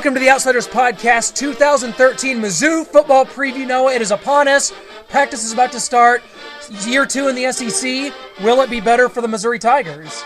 Welcome to the Outsiders Podcast 2013 Mizzou football preview. Noah, it is upon us. Practice is about to start. Year 2 in the SEC. Will it be better for the Missouri Tigers?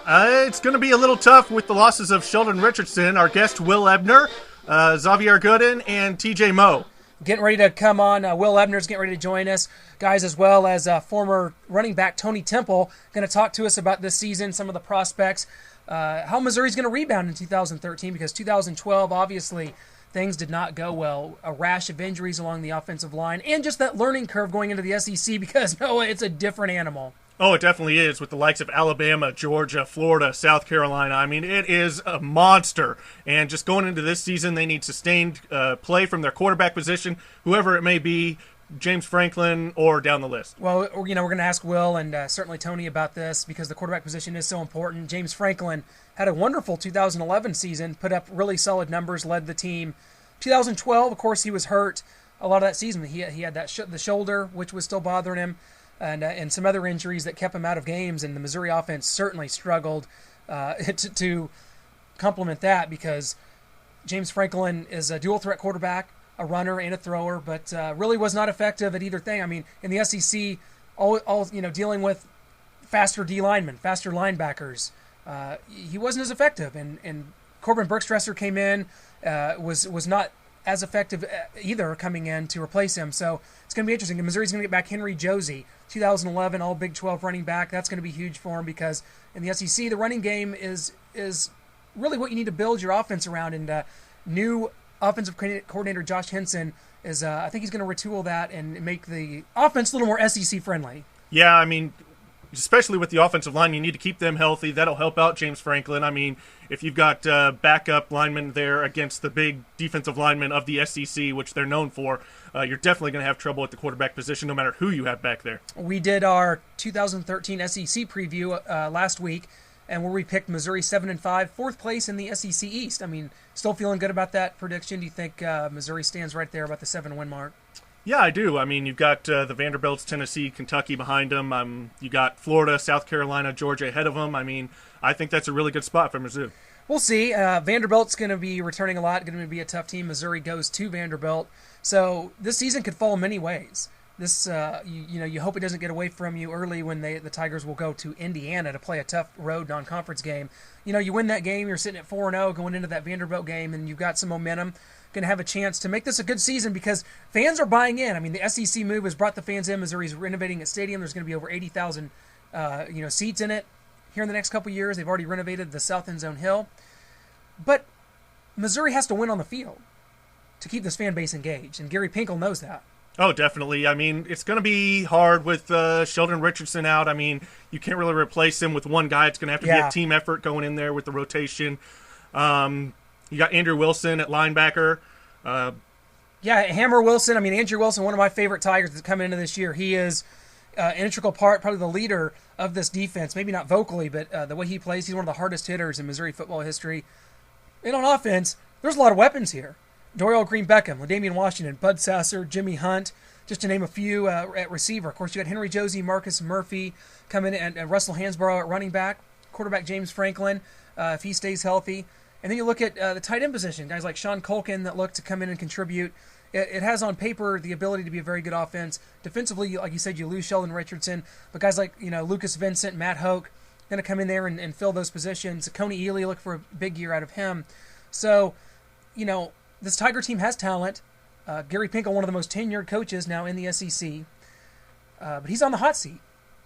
It's going to be a little tough with the losses of Sheldon Richardson, our guest Will Ebner, Xavier Gooden, and TJ Moe. Getting ready to come on. Will Ebner's getting ready to join us, guys, as well as former running back Tony Temple. Going to talk to us about this season, some of the prospects, how Missouri's going to rebound in 2013, because 2012, obviously, things did not go well. A rash of injuries along the offensive line, and just that learning curve going into the SEC, because, Noah, it's a different animal. Oh, it definitely is, with the likes of Alabama, Georgia, Florida, South Carolina. I mean, it is a monster. And just going into this season, they need sustained play from their quarterback position, whoever it may be, James Franklin or down the list. Well, we're going to ask Will and certainly Tony about this, because the quarterback position is so important. James Franklin had a wonderful 2011 season, put up really solid numbers, led the team. 2012, of course, he was hurt a lot of that season. He had that the shoulder, which was still bothering him. And some other injuries that kept him out of games, and the Missouri offense certainly struggled to complement that, because James Franklin is a dual-threat quarterback, a runner and a thrower, but really was not effective at either thing. I mean, in the SEC, all dealing with faster D linemen, faster linebackers, he wasn't as effective. And Corbin Bergstresser came in, was not as effective either coming in to replace him. So it's going to be interesting. Missouri's going to get back Henry Josie, 2011 All Big 12 running back. That's going to be huge for him, because in the SEC, the running game is really what you need to build your offense around. And new offensive coordinator Josh Henson is, I think he's going to retool that and make the offense a little more SEC friendly. Yeah, I mean, especially with the offensive line, you need to keep them healthy. That'll help out James Franklin. I mean, if you've got backup linemen there against the big defensive linemen of the SEC, which they're known for, you're definitely going to have trouble at the quarterback position, no matter who you have back there. We did our 2013 SEC preview last week, and where we picked Missouri 7-5, fourth place in the SEC East. I mean, still feeling good about that prediction. Do you think Missouri stands right there about the 7-win mark? Yeah, I do. I mean, you've got the Vanderbilts, Tennessee, Kentucky behind them. You got Florida, South Carolina, Georgia ahead of them. I mean, I think that's a really good spot for Mizzou. We'll see. Vanderbilt's going to be returning a lot, going to be a tough team. Missouri goes to Vanderbilt. So this season could fall many ways. This, you hope it doesn't get away from you early when the Tigers will go to Indiana to play a tough road non-conference game. You win that game, you're sitting at 4-0 going into that Vanderbilt game, and you've got some momentum. Going to have a chance to make this a good season, because fans are buying in. I mean, the SEC move has brought the fans in. Missouri's renovating its stadium. There's going to be over 80,000 seats in it here in the next couple years. They've already renovated the South End Zone Hill. But Missouri has to win on the field to keep this fan base engaged, and Gary Pinkel knows that. Oh, definitely. I mean, it's going to be hard with Sheldon Richardson out. I mean, you can't really replace him with one guy. It's going to have to be a team effort going in there with the rotation. You got Andrew Wilson at linebacker. Hammer Wilson. I mean, Andrew Wilson, one of my favorite Tigers that's coming into this year. He is an integral part, probably the leader of this defense. Maybe not vocally, but the way he plays, he's one of the hardest hitters in Missouri football history. And on offense, there's a lot of weapons here. Dorial Green-Beckham, LaDainian Washington, Bud Sasser, Jimmy Hunt, just to name a few at receiver. Of course, you got Henry Josie, Marcus Murphy coming in, and Russell Hansborough at running back, quarterback James Franklin, if he stays healthy. And then you look at the tight end position, guys like Sean Culkin that look to come in and contribute. It has on paper the ability to be a very good offense. Defensively, like you said, you lose Sheldon Richardson, but guys like Lucas Vincent, Matt Hoke, going to come in there and fill those positions. Coney Ely, look for a big year out of him. So, this Tiger team has talent. Gary Pinkel, one of the most tenured coaches now in the SEC. But he's on the hot seat.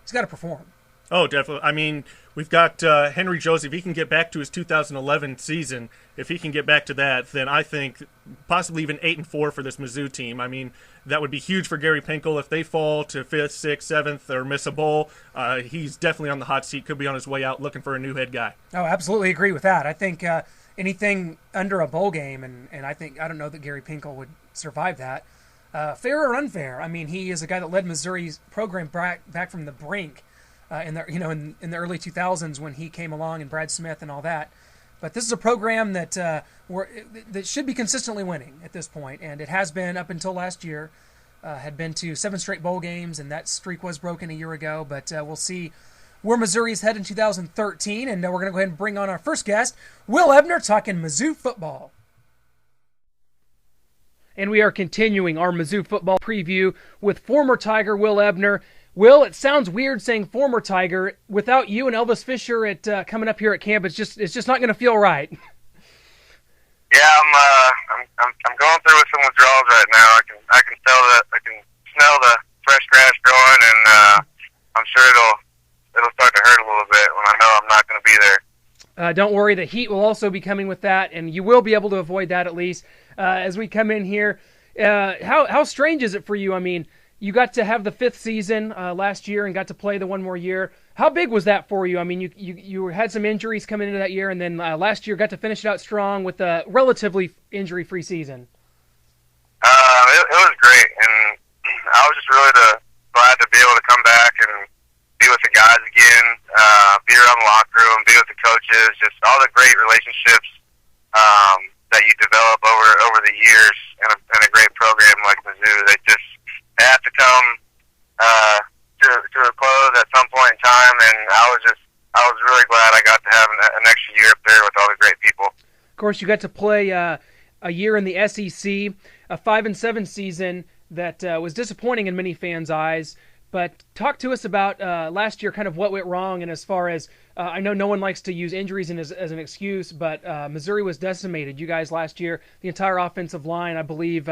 He's got to perform. Oh, definitely. I mean, we've got Henry Josie. If he can get back to his 2011 season, if he can get back to that, then I think possibly even 8-4 for this Mizzou team. I mean, that would be huge for Gary Pinkel. If they fall to 5th, 6th, 7th, or miss a bowl, he's definitely on the hot seat. Could be on his way out looking for a new head guy. Oh, absolutely agree with that. I think anything under a bowl game, and I don't know that Gary Pinkel would survive that. Fair or unfair, I mean, he is a guy that led Missouri's program back from the brink in the early 2000s when he came along, and Brad Smith and all that. But this is a program that that should be consistently winning at this point, and it has been up until last year. Had been to 7 straight bowl games, and that streak was broken a year ago. But we'll see where Missouri's head in 2013, and we're going to go ahead and bring on our first guest, Will Ebner, talking Mizzou football. and we are continuing our Mizzou football preview with former Tiger Will Ebner. Will, it sounds weird saying former Tiger without you and Elvis Fisher at coming up here at camp. It's just not going to feel right. Yeah, I'm going through with some withdrawals right now. I can smell the fresh grass growing, and I'm sure it'll start to hurt a little bit when I know I'm not going to be there. Don't worry, the heat will also be coming with that, and you will be able to avoid that at least as we come in here. How strange is it for you? I mean, you got to have the 5th season last year and got to play the one more year. How big was that for you? I mean, you had some injuries coming into that year, and then last year got to finish it out strong with a relatively injury-free season. It was great, and I was just really glad to be able to come back and be with the guys again, be around the locker room, be with the coaches, just all the great relationships that you develop over the years in a great program like Mizzou. They have to come to a close at some point in time, and I was really glad I got to have an extra year up there with all the great people. Of course, you got to play a year in the SEC, a 5-7 season that was disappointing in many fans' eyes. But talk to us about last year, kind of what went wrong, and as far as I know no one likes to use injuries as an excuse, but Missouri was decimated. You guys last year, the entire offensive line, I believe,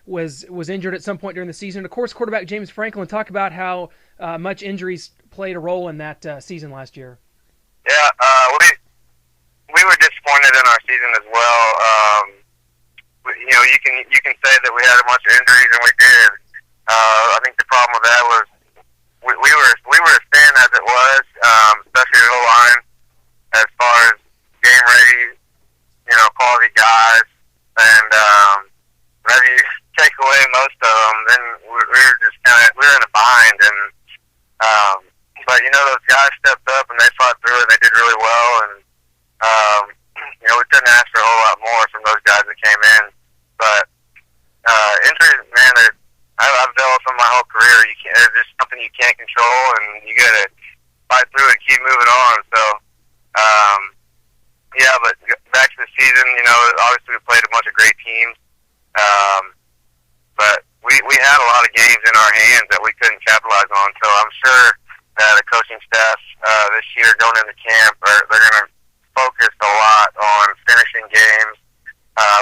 was injured at some point during the season. And of course, quarterback James Franklin. Talk about how much injuries played a role in that season last year. Yeah, we were disappointed in our season as well. You can say that we had a bunch of injuries, and we did. I think the problem with that was we were as thin as it was, especially the O-line, as far as game ready, quality guys, and whenever you take away most of them, then we were in a bind, and but those guys stepped up and they fought through it and they did really well, and we couldn't ask for a whole lot more from those guys that came in, but injuries, man, I've dealt with them my whole career. It's just something you can't control, and you got to fight through it and keep moving on. So, yeah, but back to the season, obviously we played a bunch of great teams, but we had a lot of games in our hands that we couldn't capitalize on. So I'm sure that the coaching staff this year going into camp, they're going to focus a lot on finishing games.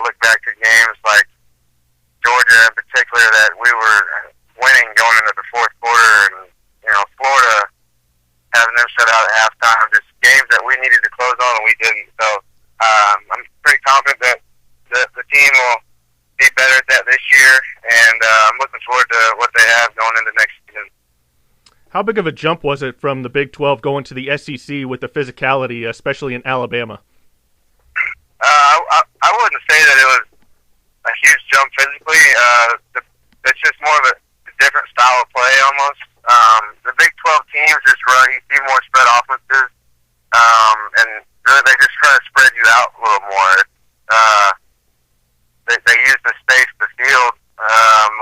Look back to games like Georgia in particular that we were winning going into the fourth quarter, and Florida having them shut out at halftime, just games that we needed to close on and we didn't. So I'm pretty confident that the team will be better at that this year, and I'm looking forward to what they have going into next season. How big of a jump was it from the Big 12 going to the SEC with the physicality, especially in Alabama? I wouldn't say that it was a huge jump physically. It's just more of a different style of play almost. The Big 12 teams just you see more spread offenses, and really they just try to spread you out a little more. They use the space of the field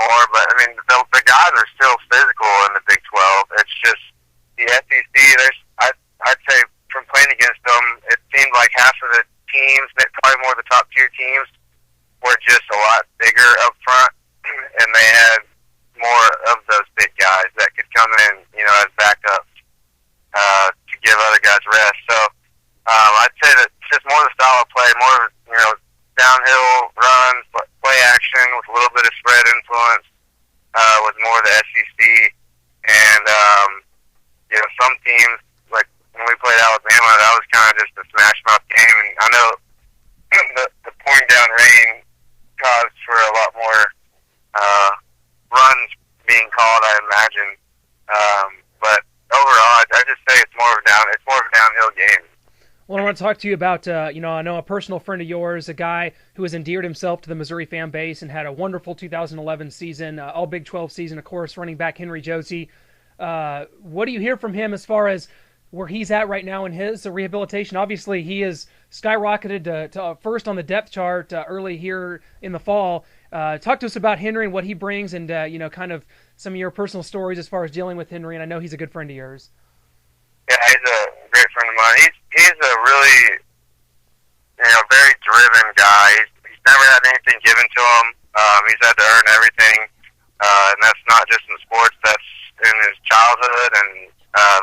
more, but I mean the guys are still physical in the Big 12. It's just the SEC. I'd say from playing against them, it seemed like half of the teams, probably more of the top tier teams, were just a lot bigger up front, and they had more of those big guys that could come in, as backups to give other guys rest. So I'd say that it's just more the style of play, more downhill runs, play action with a little bit of spread influence was more the SEC. And some teams, like when we played Alabama, that was kind of just a smash mouth game. And I know the pouring down rain caused for a lot more runs being called, I imagine. But overall, I just say it's more of a downhill game. Well, I want to talk to you about, I know a personal friend of yours, a guy who has endeared himself to the Missouri fan base and had a wonderful 2011 season, all Big 12 season, of course, running back Henry Josie. What do you hear from him as far as where he's at right now in his rehabilitation? Obviously, he is skyrocketed to first on the depth chart early here in the fall. Talk to us about Henry and what he brings, and kind of some of your personal stories as far as dealing with Henry. And I know he's a good friend of yours. Yeah, he's a great friend of mine. He's a really very driven guy. He's never had anything given to him. He's had to earn everything, and that's not just in sports. That's in his childhood and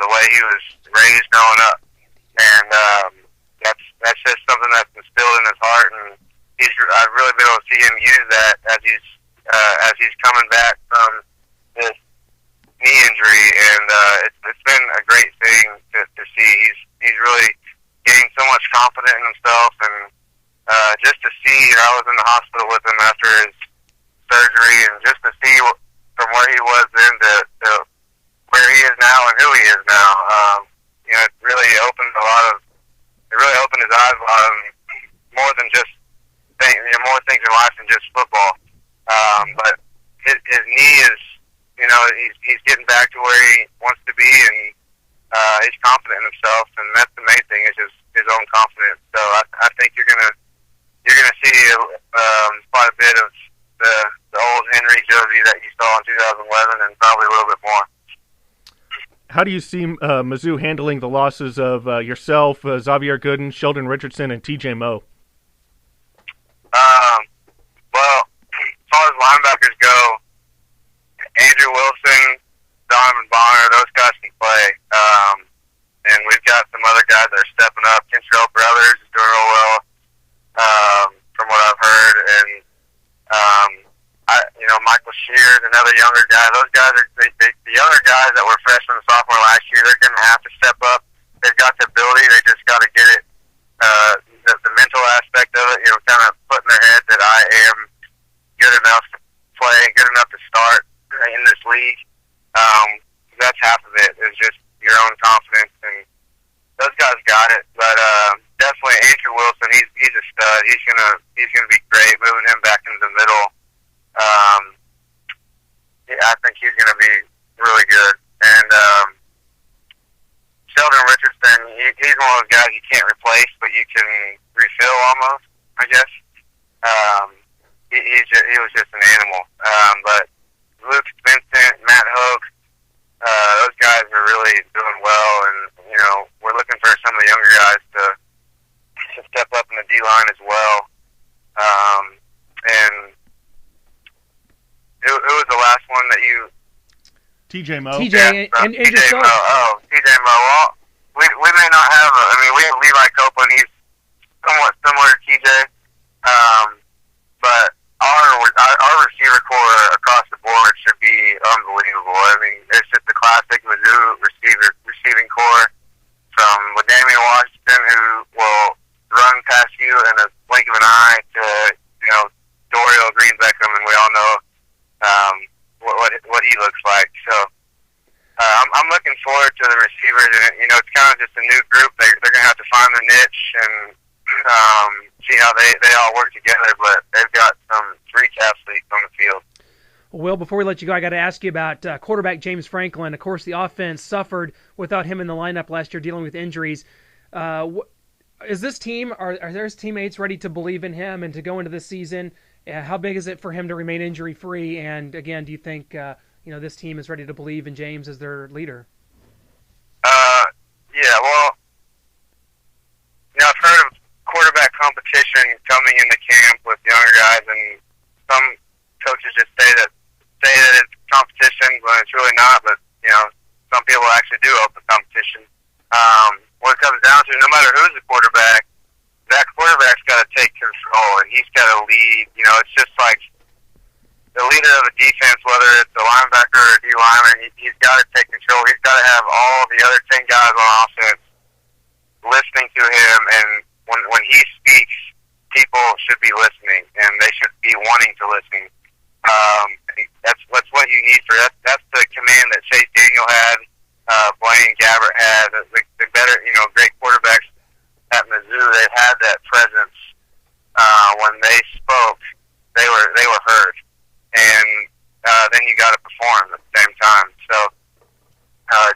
the way he was raised growing up. And that's just something that's instilled in his heart, and I've really been able to see him use that as he's coming back from this knee injury, and it's been a great thing to see. He's really gained so much confidence in himself, and just to see, I was in the hospital with him after his surgery, and just to see from where he was then to where he is now and who he is now, it really opened his eyes on more than just more things in life than just football. But his knee is, he's getting back to where he wants to be, and he's confident in himself, and that's the main thing, is just his own confidence. So I think you're gonna see quite a bit of the old Henry Josie that you saw in 2011, and probably a little bit more. How do you see Mizzou handling the losses of yourself, Xavier Gooden, Sheldon Richardson, and TJ Moe? Well, as far as linebackers go, Andrew Wilson, Donovan Bonner, those guys can play. And we've got some other guys that are stepping up. Kentrell Brothers is doing real well, from what I've heard. And, Michael Shears, another younger guy. Those guys are the younger guys that were freshmen and sophomore last year. They're going to have to step up. They've got the ability. They just got to get it, the mental aspect of it, kind of put in their head that I am good enough to play, good enough to start in this league. That's half of it, is just your own confidence, and those guys got it. But definitely Andrew Wilson, he's a stud. He's gonna be great. Moving him back into the middle, I think he's gonna be really good. And Sheldon Richardson, he's one of those guys you can't replace, but you can refill almost, I guess. He was just an animal. But Luke Vincent, Matt Hoke, those guys are really doing well, and we're looking for some of the younger guys to step up in the D-line as well. And who was the last one that you? TJ Moe. TJ and AJ TJ Moe. Oh, TJ Moe. Well, we may not have we have Levi Copeland. He's somewhat similar to TJ, but our receiver core across the board should be unbelievable. It's just a classic Mizzou receiving core, from Damian Washington, who will run past you in a blink of an eye, to Dorial Green Beckham, and we all know what he looks like. So I'm looking forward to the receivers, and it's kind of just a new group. They're going to have to find their niche and see how they all work together, but they've got some freak athletes on the field. Will, before we let you go, I got to ask you about quarterback James Franklin. Of course, the offense suffered without him in the lineup last year, dealing with injuries. Is this team, are their teammates ready to believe in him and to go into this season? How big is it for him to remain injury-free? And again, do you think this team is ready to believe in James as their leader? Yeah, well, I've heard of quarterback competition coming into camp with younger guys, and some coaches just say that it's competition when it's really not. But some people actually do open competition. What it comes down to, no matter who's the quarterback, that quarterback's got to take control, and he's got to lead. It's just like the leader of a defense, whether it's a linebacker or a D lineman, he's got to take control. He's got to have all the other 10 guys on offense listening to him, and when he speaks, people should be listening, and they should be wanting to listen. That's what you need for that. That's the command that Chase Daniel had, Blaine Gabbert had. The better, great quarterbacks at Mizzou, they had that presence. When they spoke, they were heard, and then you got to perform at the same time. So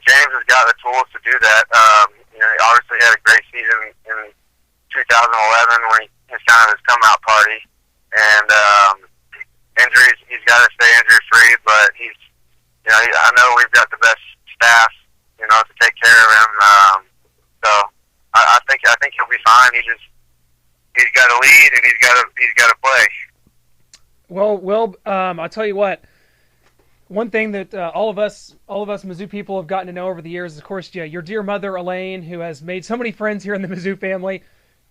James has got the tools to do that. He obviously had a great season in 2011 when his kind of his come out party, and injuries, he's got to stay injury free. But I know we've got the best staff, to take care of him. So I think he'll be fine. He's got to lead, and he's got to play. Well, I'll tell you what. One thing that all of us Mizzou people have gotten to know over the years is, of course, your dear mother, Elaine, who has made so many friends here in the Mizzou family.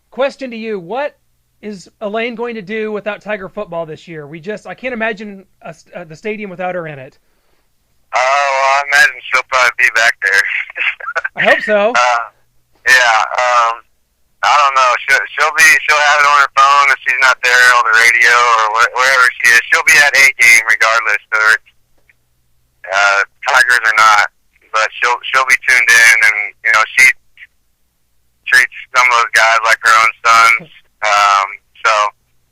Question to you, what is Elaine going to do without Tiger football this year? I can't imagine the stadium without her in it. Oh, well, I imagine she'll probably be back there. I hope so. I don't know. She'll have it on her phone if she's not there on the radio or wherever she is. She'll be at a game regardless, whether it's Tigers or not. But she'll be tuned in, and she treats some of those guys like her own sons. So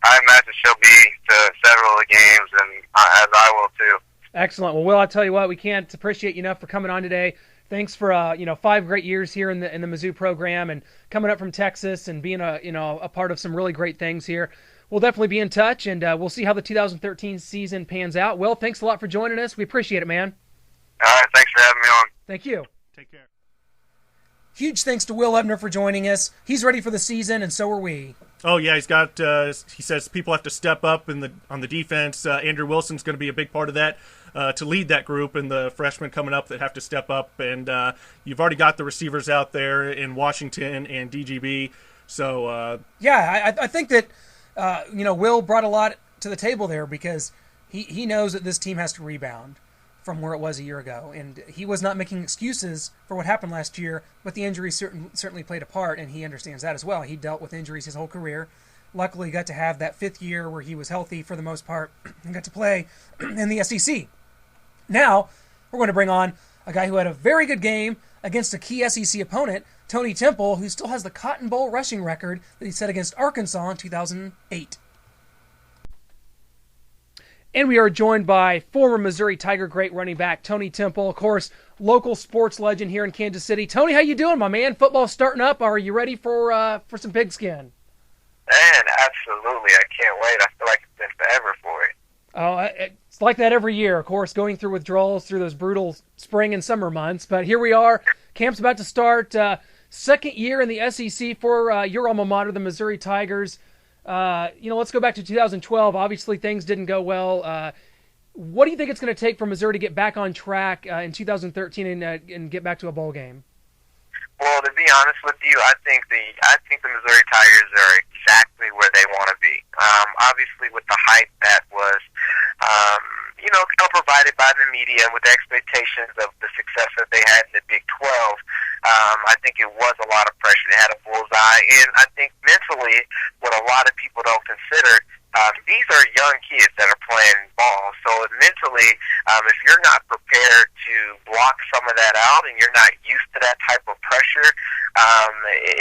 I imagine she'll be to several of the games, and as I will too. Excellent. Well, Will, I'll tell you what, we can't appreciate you enough for coming on today. Thanks for 5 great years here in the Mizzou program, and coming up from Texas and being a part of some really great things here. We'll definitely be in touch, and we'll see how the 2013 season pans out. Will, thanks a lot for joining us. We appreciate it, man. All right, thanks for having me on. Thank you. Take care. Huge thanks to Will Ebner for joining us. He's ready for the season, and so are we. Oh yeah, he's got. He says people have to step up on the defense. Andrew Wilson's going to be a big part of that to lead that group, and the freshmen coming up that have to step up. And you've already got the receivers out there in Washington and DGB. So I think that Will brought a lot to the table there, because he knows that this team has to rebound from where it was a year ago, and he was not making excuses for what happened last year, but the injuries certainly played a part, and he understands that as well. He dealt with injuries his whole career. Luckily, got to have that 5th year where he was healthy for the most part and got to play in the SEC. Now, we're going to bring on a guy who had a very good game against a key SEC opponent, Tony Temple, who still has the Cotton Bowl rushing record that he set against Arkansas in 2008. And we are joined by former Missouri Tiger great running back Tony Temple, of course, local sports legend here in Kansas City. Tony, how you doing, my man? Football's starting up. Are you ready for some pigskin? Man, absolutely. I can't wait. I feel like it's been forever for it. Oh, it's like that every year, of course, going through withdrawals through those brutal spring and summer months. But here we are. Camp's about to start. Second year in the SEC for your alma mater, the Missouri Tigers. Let's go back to 2012. Obviously, things didn't go well. What do you think it's going to take for Missouri to get back on track in 2013 and get back to a bowl game? Well, to be honest with you, I think the Missouri Tigers are exactly where they want to be. Obviously, with the hype that was, provided by the media, with the expectations of the success that they had in the Big 12, I think it was a lot of pressure. They had a bullseye, and I think mentally, what a lot of people don't consider, these are young kids that are playing ball. So mentally, if you're not prepared to block some of that out, and you're not used to that type of pressure,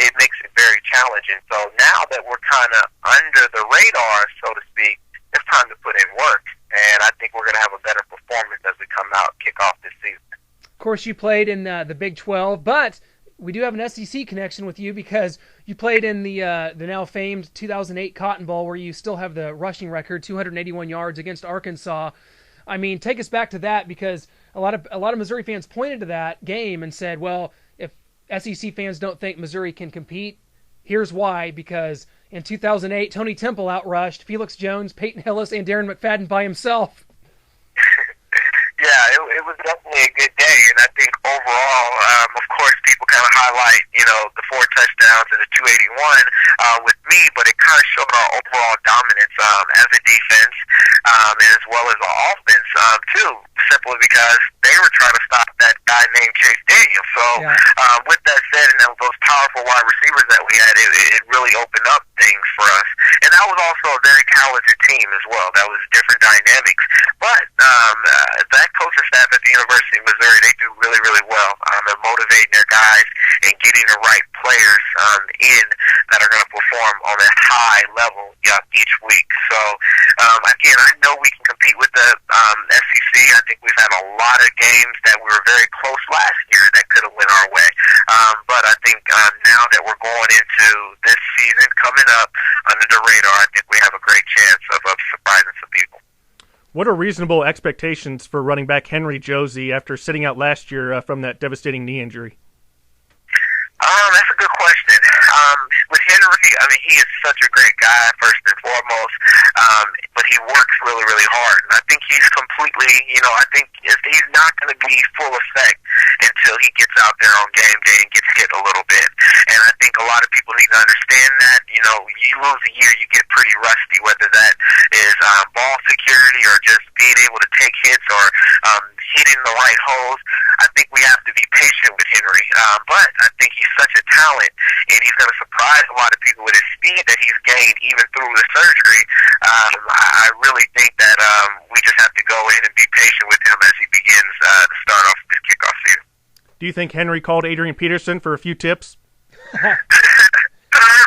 it makes it very challenging. So now that we're kind of under the radar, so to speak, it's time to put in work. And I think we're going to have a better performance as we come out and kick off this season. Of course, you played in the Big 12, but we do have an SEC connection with you, because you played in the now famed 2008 Cotton Bowl, where you still have the rushing record, 281 yards against Arkansas. I mean, take us back to that, because a lot of Missouri fans pointed to that game and said, well, if SEC fans don't think Missouri can compete, here's why, because in 2008, Tony Temple outrushed Felix Jones, Peyton Hillis, and Darren McFadden by himself. Yeah, it was definitely a good day, and I think overall, of course, people kind of highlight, the 4 touchdowns and the 281 with me, but it kind of showed our overall dominance as a defense, and as well as our offense, too, simply because they were trying to stop that guy named Chase Daniel. So, with that said, and those powerful wide receivers that we had, it really opened up things for us. And that was also a very talented team as well. That was different dynamics. But that coaching staff at the University of Missouri, they do really, really well. They're motivating their guys and getting the right players in that are going to perform on a high level each week. So, again, I know we can compete with the SEC. I think we've had a lot of games that we were very close last year that could have went our way. But I think now that we're going into this season coming up under the radar, I think we have a great chance of surprising some people. What are reasonable expectations for running back Henry Josie after sitting out last year from that devastating knee injury? That's a good question. With Henry, I mean, he is such a great guy, first and foremost, but he works really, really hard. And I think he's completely, I think he's not going to be full effect until he gets out there on game day and gets hit a little bit. And I think a lot of people need to understand that, you lose a year, you get pretty rusty, whether that is ball security or just being able to take hits or hitting the right holes. I think we have to be patient with Henry. But I think he's such a talent, and he's going to surprise a lot of people with his speed that he's gained even through the surgery. I really think that we just have to go in and be patient with him as he begins to start off this kickoff season. Do you think Henry called Adrian Peterson for a few tips?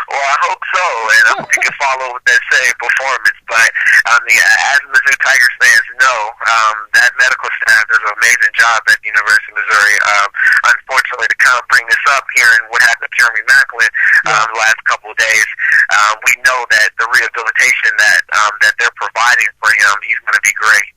Well, I hope so, and I hope he can follow with that same performance. But as Mizzou Tigers fans know, that medical staff does an amazing job at the University of Missouri. Unfortunately, to kind of bring this up here and what happened to Jeremy Macklin the last couple of days, we know that the rehabilitation that they're providing for him, he's going to be great.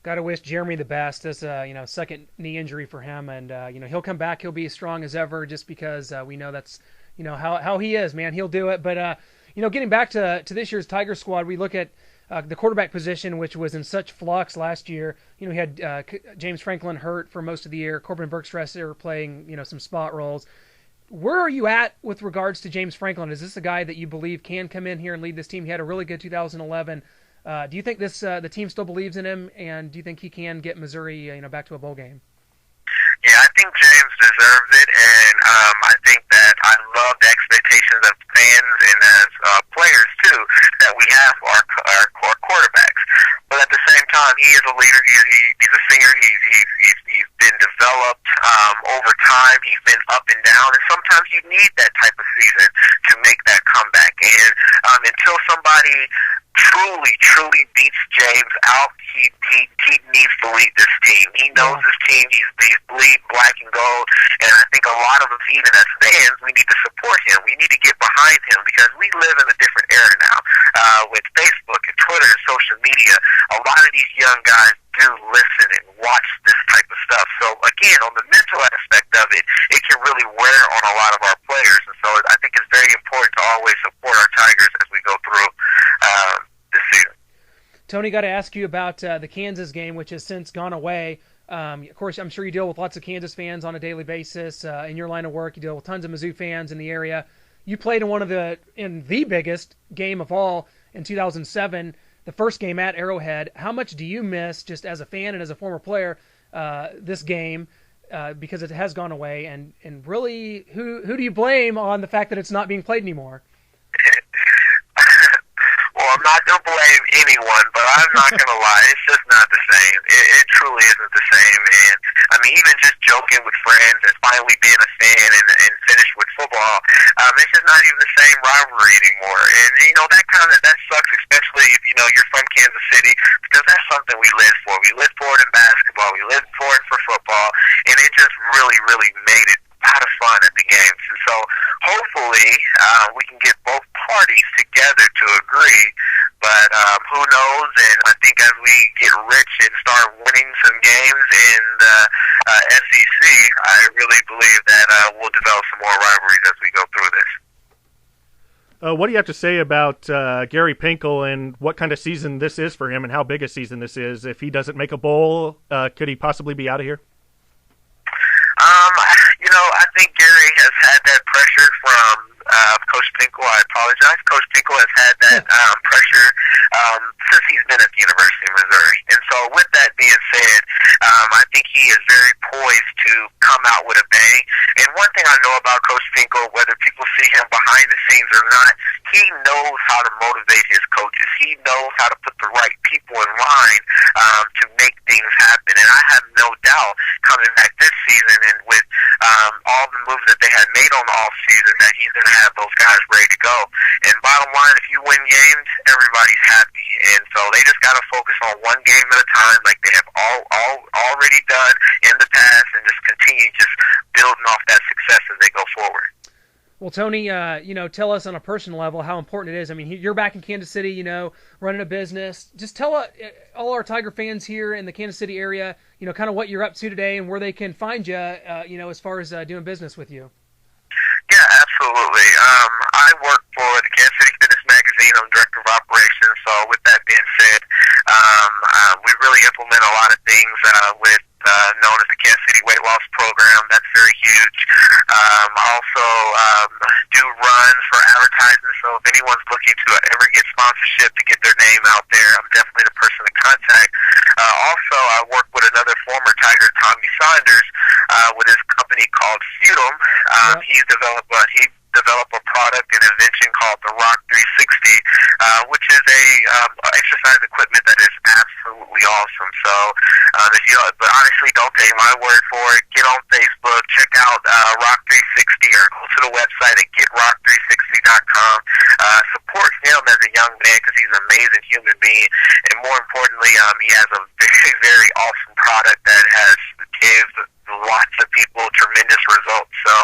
Got to wish Jeremy the best. That's second knee injury for him, and he'll come back. He'll be as strong as ever, just because we know that's how he is, man. He'll do it. But getting back to this year's Tiger squad, we look at the quarterback position, which was in such flux last year. We had James Franklin hurt for most of the year. Corbin Bergstresser playing some spot roles. Where are you at with regards to James Franklin? Is this a guy that you believe can come in here and lead this team? He had a really good 2011. Do you think the team still believes in him, and do you think he can get Missouri back to a bowl game? Yeah, I think James deserves it, and I think that I love the expectations of fans and as players too that we have for our quarterbacks. But at the same time, he is a leader. He's a singer. He's been developed over time. He's been up and down, and sometimes you need that type of season to make that comeback. And until somebody truly beats James out, he needs to lead this team. He knows his team. He's bleed black and gold, and I think a lot of us, even as fans, we need to support him. We need to get behind him because we live in a different era now with Facebook and Twitter and social media. A lot of these young guys do listen and watch this type of stuff. So again, on the mental aspect of it, it can really wear on a lot of our players, and so I think it's very important to always support our Tigers as we go through this season. Tony, got to ask you about the Kansas game, which has since gone away. Of course, I'm sure you deal with lots of Kansas fans on a daily basis in your line of work. You deal with tons of Mizzou fans in the area. You played in the biggest game of all in 2007, the first game at Arrowhead. How much do you miss, just as a fan and as a former player, this game because it has gone away? And really, who do you blame on the fact that it's not being played anymore? Well, I'm not going to blame anyone, but I'm not going to lie. It's just not the same. It truly isn't the same. And, I mean, even just joking with friends and finally being a fan and finish with football, it's just not even the same rivalry anymore. And, that sucks, especially if, you're from Kansas City, because that's something we live for. We live for it in basketball. We live for it for football. And it just really, really made it a lot of fun at the games. And so hopefully we can get both parties together to agree, but who knows? And I think as we get rich and start winning some games in the SEC, I really believe that we'll develop some more rivalries as we go through this. What do you have to say about Gary Pinkel and what kind of season this is for him and how big a season this is? If he doesn't make a bowl, could he possibly be out of here? I think Gary has had that pressure from Coach Pinkel. I apologize. Coach Pinkel has had that pressure since he's been at the University of Missouri. And so with that being said, I think he is very poised to come out with a bang. And one thing I know about Coach Pinkel, whether people see him behind the scenes or not, he knows how to motivate his coaches. He knows how to put the right people in line to make things happen. And I have no doubt coming back this season and with all the moves that they had made on the offseason that he's going to have those guys ready to go. And bottom line, if you win games, everybody's happy. And so they just got to focus on one game at a time like they have already done in the past and just continue just building off that success as they go forward. Well, Tony, tell us on a personal level how important it is. I mean, you're back in Kansas City, running a business. Just tell all our Tiger fans here in the Kansas City area, kind of what you're up to today and where they can find you, as far as doing business with you. Yeah, absolutely. I work for the Kansas So with that being said, we really implement a lot of things with known as the Kansas City Weight Loss Program. That's very huge. I also do runs for advertising, so if anyone's looking to ever get sponsorship to get their name out there, I'm definitely the person to contact. Also, I work with another former Tiger, Tommy Saunders, with his company called Feudum. He developed a product and invention called the Rock 360, which is a exercise equipment that is absolutely awesome. So, but honestly, don't take my word for it. Get on Facebook, check out Rock 360, or go to the website at getrock360.com. Support him as a young man because he's an amazing human being, and more importantly, he has a very, very awesome product that has gave lots of people tremendous results. So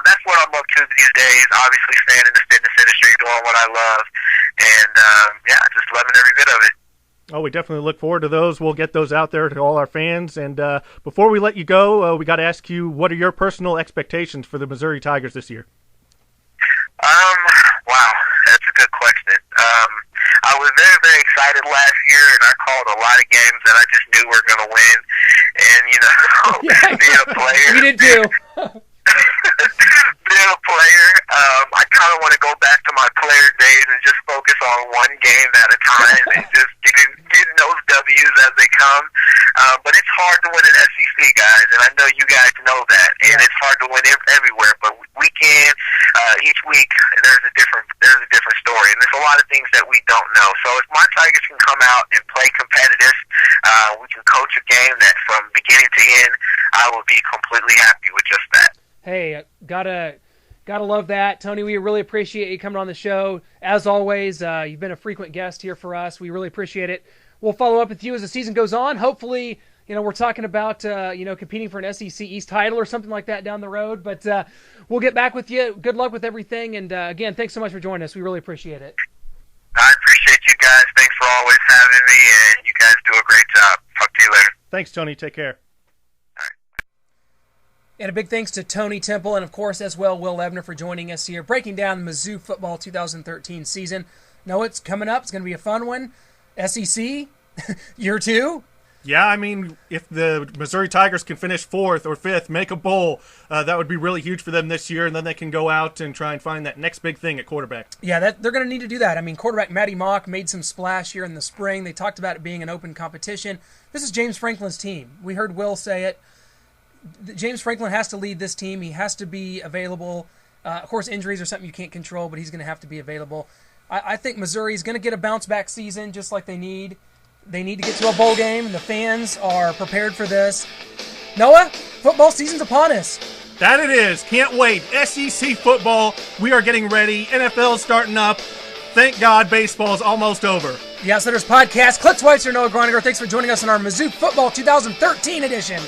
that's what I'm up to these days. Obviously, staying in the fitness industry, doing what I love, and just loving every bit of it. Oh, we definitely look forward to those. We'll get those out there to all our fans. And before we let you go, we got to ask you, what are your personal expectations for the Missouri Tigers this year? Wow, that's a good question. I was very, very excited last year, and I called a lot of games that I just knew we were going to win. And, being a player. We did too. Being a player, I kind of want to go back to my player days and just focus on one game at a time and just getting those W's as they come. But it's hard to win an SEC, guys, and I know you guys know that. And it's hard to win everywhere, but each week there's a different story, and there's a lot of things that we don't know. So if my Tigers can come out and play competitive, we can coach a game that from beginning to end, I will be completely happy with just that. Hey, gotta love that, Tony. We really appreciate you coming on the show. As always, you've been a frequent guest here for us. We really appreciate it. We'll follow up with you as the season goes on. Hopefully, we're talking about competing for an SEC East title or something like that down the road. But we'll get back with you. Good luck with everything. And again, thanks so much for joining us. We really appreciate it. I appreciate you guys. Thanks for always having me, and you guys do a great job. Talk to you later. Thanks, Tony. Take care. And a big thanks to Tony Temple and, of course, as well, Will Ebner for joining us here, breaking down the Mizzou football 2013 season. No, it's coming up. It's going to be a fun one. SEC, year 2. Yeah, I mean, if the Missouri Tigers can finish 4th or 5th, make a bowl, that would be really huge for them this year, and then they can go out and try and find that next big thing at quarterback. Yeah, they're going to need to do that. I mean, quarterback Matty Mock made some splash here in the spring. They talked about it being an open competition. This is James Franklin's team. We heard Will say it. James Franklin has to lead this team. He has to be available. Of course, injuries are something you can't control, but he's going to have to be available. I think Missouri is going to get a bounce-back season just like they need. They need to get to a bowl game, and the fans are prepared for this. Noah, football season's upon us. That it is. Can't wait. SEC football, we are getting ready. NFL's starting up. Thank God baseball's almost over. The Outsiders Podcast. Clint Schweitzer, Noah Groniger, thanks for joining us on our Mizzou Football 2013 edition.